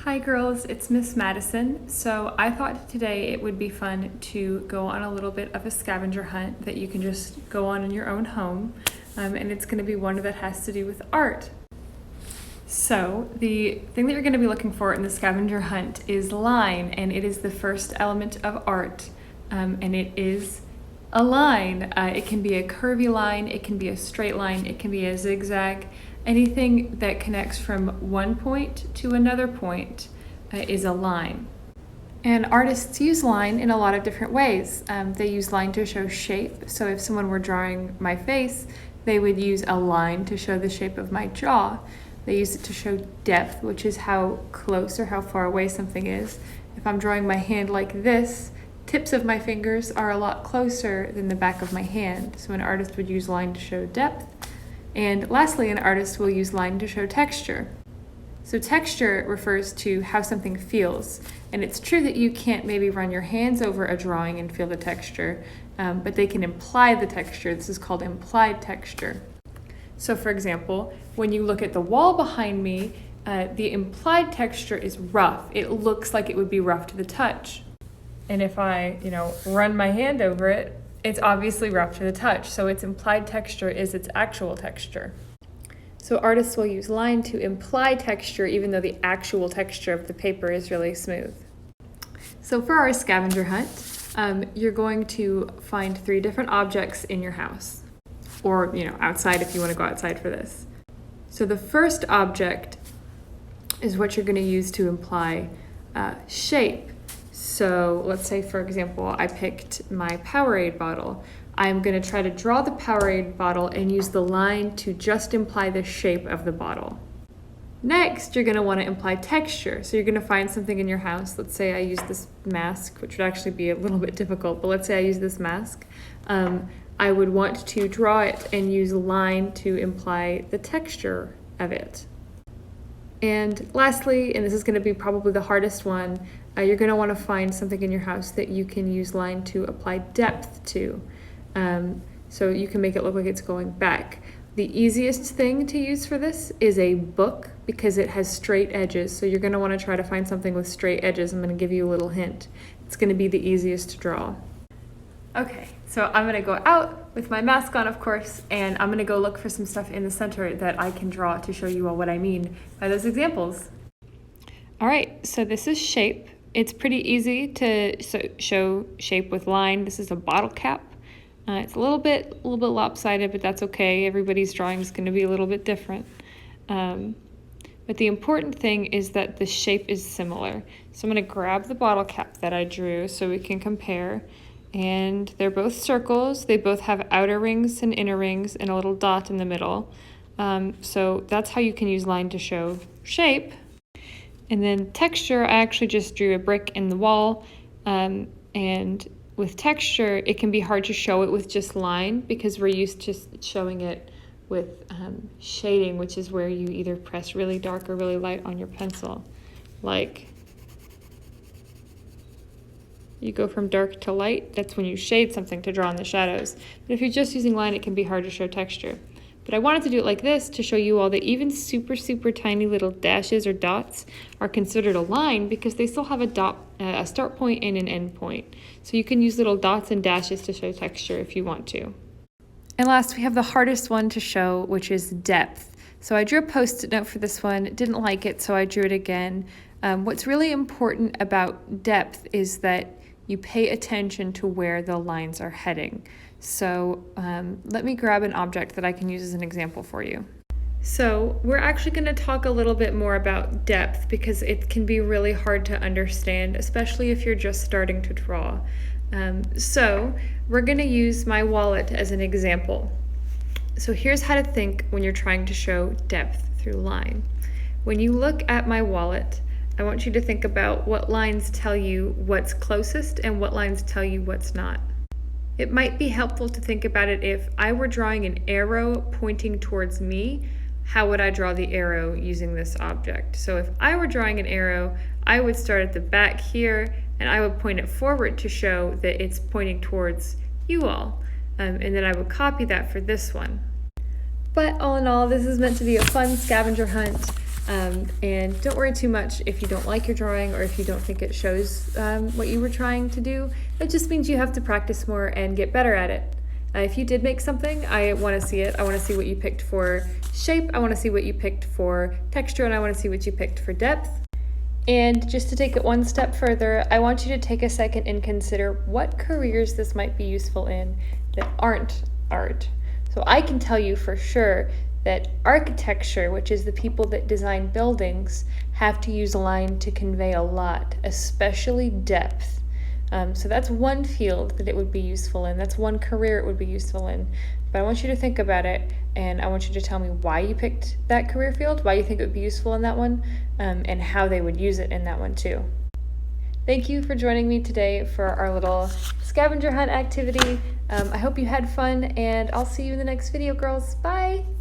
Hi girls, it's Ms.Madesyn. So I thought today it would be fun to go on a little bit of a scavenger hunt that you can just go on in your own home. And it's going to be one that has to do with art. So the thing that you're going to be looking for in the scavenger hunt is line, and it is the first element of art. And it is a line. It can be a curvy line, it can be a straight line, it can be a zigzag. Anything that connects from one point to another point is a line. And artists use line in a lot of different ways. They use line to show shape. So if someone were drawing my face, they would use a line to show the shape of my jaw. They use it to show depth, which is how close or how far away something is. If I'm drawing my hand like this, tips of my fingers are a lot closer than the back of my hand. So an artist would use line to show depth. And lastly, an artist will use line to show texture. So texture refers to how something feels. And it's true that you can't maybe run your hands over a drawing and feel the texture, but they can imply the texture. This is called implied texture. So for example, when you look at the wall behind me, the implied texture is rough. It looks like it would be rough to the touch. And if I, run my hand over it, it's obviously rough to the touch, so its implied texture is its actual texture. So artists will use line to imply texture even though the actual texture of the paper is really smooth. So for our scavenger hunt, you're going to find 3 different objects in your house, or outside if you want to go outside for this. So the first object is what you're going to use to imply shape. So let's say, for example, I picked my Powerade bottle. I'm going to try to draw the Powerade bottle and use the line to just imply the shape of the bottle. Next, you're going to want to imply texture. So you're going to find something in your house. Let's say I use this mask, which would actually be a little bit difficult, but let's say I use this mask. I would want to draw it and use a line to imply the texture of it. And lastly, and this is going to be probably the hardest one, you're going to want to find something in your house that you can use line to apply depth to. So you can make it look like it's going back. The easiest thing to use for this is a book because it has straight edges. So you're going to want to try to find something with straight edges. I'm going to give you a little hint. It's going to be the easiest to draw. Okay, so I'm going to go out with my mask on, of course, and I'm going to go look for some stuff in the center that I can draw to show you all what I mean by those examples. All right, so this is shape. It's pretty easy to show shape with line. This is a bottle cap. It's a little bit lopsided, but that's okay. Everybody's drawing is going to be a little bit different. But the important thing is that the shape is similar. So I'm going to grab the bottle cap that I drew so we can compare. And they're both circles. They both have outer rings and inner rings and a little dot in the middle. So that's how you can use line to show shape. And then texture, I actually just drew a brick in the wall. And with texture, it can be hard to show it with just line because we're used to showing it with shading, which is where you either press really dark or really light on your pencil. Like, you go from dark to light, that's when you shade something to draw in the shadows. But if you're just using line, it can be hard to show texture. But I wanted to do it like this to show you all that even super tiny little dashes or dots are considered a line because they still have a start point and an end point. So you can use little dots and dashes to show texture if you want to. And last, we have the hardest one to show, which is depth. So I drew a Post-it note for this one, didn't like it, so I drew it again. What's really important about depth is that you pay attention to where the lines are heading. So let me grab an object that I can use as an example for you. So we're actually going to talk a little bit more about depth because it can be really hard to understand, especially if you're just starting to draw. So we're going to use my wallet as an example. So here's how to think when you're trying to show depth through line. When you look at my wallet, I want you to think about what lines tell you what's closest and what lines tell you what's not. It might be helpful to think about it if I were drawing an arrow pointing towards me, how would I draw the arrow using this object? So if I were drawing an arrow, I would start at the back here and I would point it forward to show that it's pointing towards you all. And then I would copy that for this one. But all in all, this is meant to be a fun scavenger hunt. And don't worry too much if you don't like your drawing or if you don't think it shows what you were trying to do. It just means you have to practice more and get better at it. If you did make something, I want to see it. I want to see what you picked for shape, I want to see what you picked for texture, and I want to see what you picked for depth. And just to take it one step further, I want you to take a second and consider what careers this might be useful in that aren't art. So I can tell you for sure that architecture, which is the people that design buildings, have to use line to convey a lot, especially depth. So that's one field that it would be useful in. That's one career it would be useful in. But I want you to think about it, and I want you to tell me why you picked that career field, why you think it would be useful in that one, and how they would use it in that one too. Thank you for joining me today for our little scavenger hunt activity. I hope you had fun, and I'll see you in the next video, girls. Bye!